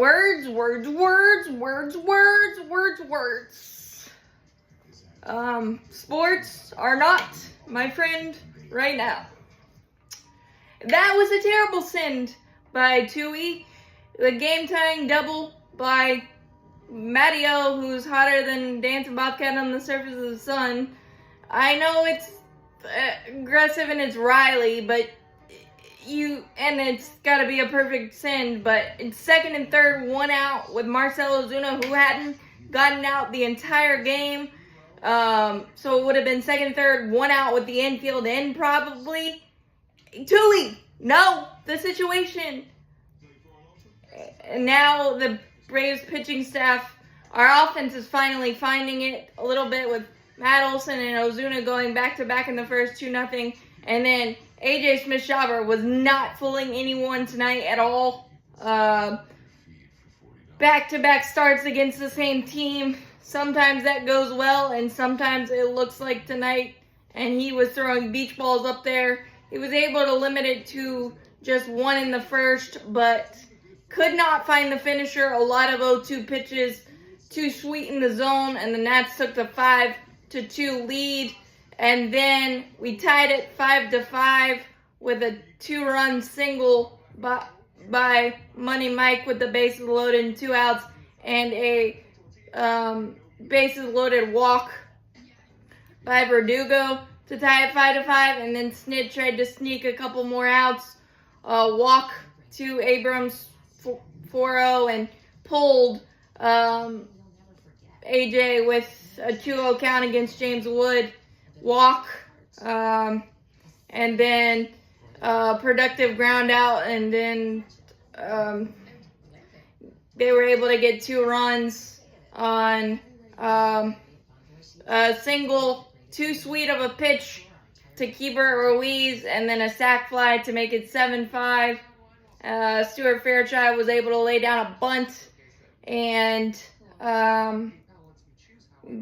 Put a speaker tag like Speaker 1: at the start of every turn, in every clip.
Speaker 1: Words. Sports are not my friend right now. That was a terrible send by Tui. The game-tying double by Matteo, who's hotter than Dancing Bobcat on the surface of the sun. I know it's aggressive and it's Riley, but and it's got to be a perfect send, but it's second and third, one out with Marcell Ozuna, who hadn't gotten out the entire game. So it would have been second, third, one out with the infield in probably. Tui, know the situation. And now the Braves pitching staff, our offense is finally finding it a little bit with Matt Olson and Ozuna going back-to-back in the first 2-0. And then AJ Smith-Shawver was not fooling anyone tonight at all. Back-to-back starts against the same team. Sometimes that goes well, and sometimes it looks like tonight. And he was throwing beach balls up there. He was able to limit it to just one in the first, but could not find the finisher. A lot of 0-2 pitches, too sweet in the zone, and the Nats took the 5-2 lead. And then we tied it 5-5 with a 2-run single by Money Mike with the bases loaded and 2 outs, and a bases loaded walk by Verdugo to tie it 5-5. And then Snit tried to sneak a couple more outs, walk to Abrams 4-0, and pulled AJ with a 2-0 count against James Wood. Walk, and then productive ground out, and then they were able to get 2 runs on a single, too sweet of a pitch to Keibert Ruiz, and then a sac fly to make it 7-5. Stuart Fairchild was able to lay down a bunt and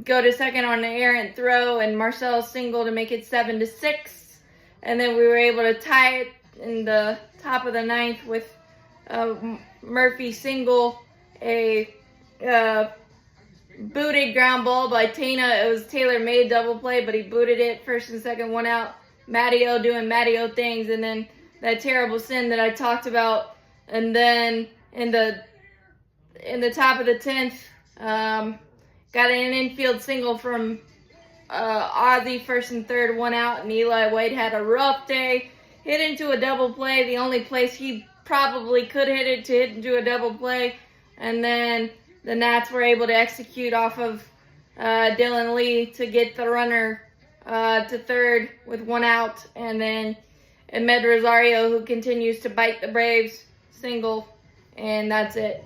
Speaker 1: go to second on an errant throw, and Marcell single to make it 7-6. And then we were able to tie it in the top of the 9th with Murphy single, a booted ground ball by Tena. It was tailor-made double play, but he booted it first and second, one out. Matteo doing Matteo things, and then that terrible send that I talked about. And then in the top of the 10th, got an infield single from Ozzie, first and third, one out, and Eli White had a rough day. Hit into a double play, the only place he probably could hit into a double play. And then the Nats were able to execute off of Dylan Lee to get the runner to third with one out. And then Ahmed Rosario, who continues to bite the Braves, single, and that's it.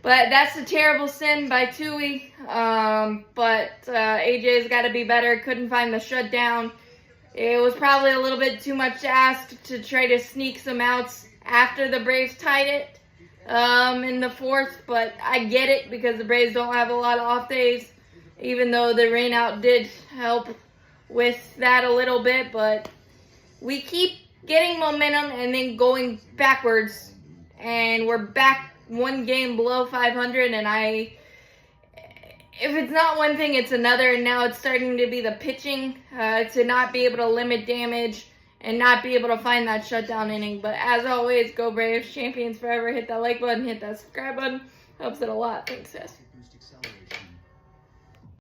Speaker 1: But that's a terrible send by Tui. But AJ's got to be better. Couldn't find the shutdown. It was probably a little bit too much to ask to try to sneak some outs after the Braves tied it in the 4th. But I get it because the Braves don't have a lot of off days, even though the rain out did help with that a little bit. But we keep getting momentum and then going backwards. And we're back one game below 500, and if it's not one thing, it's another, and now it's starting to be the pitching to not be able to limit damage and not be able to find that shutdown inning. But as always, go Braves, champions forever. Hit that like button, hit that subscribe button. Helps it a lot. Thanks, guys.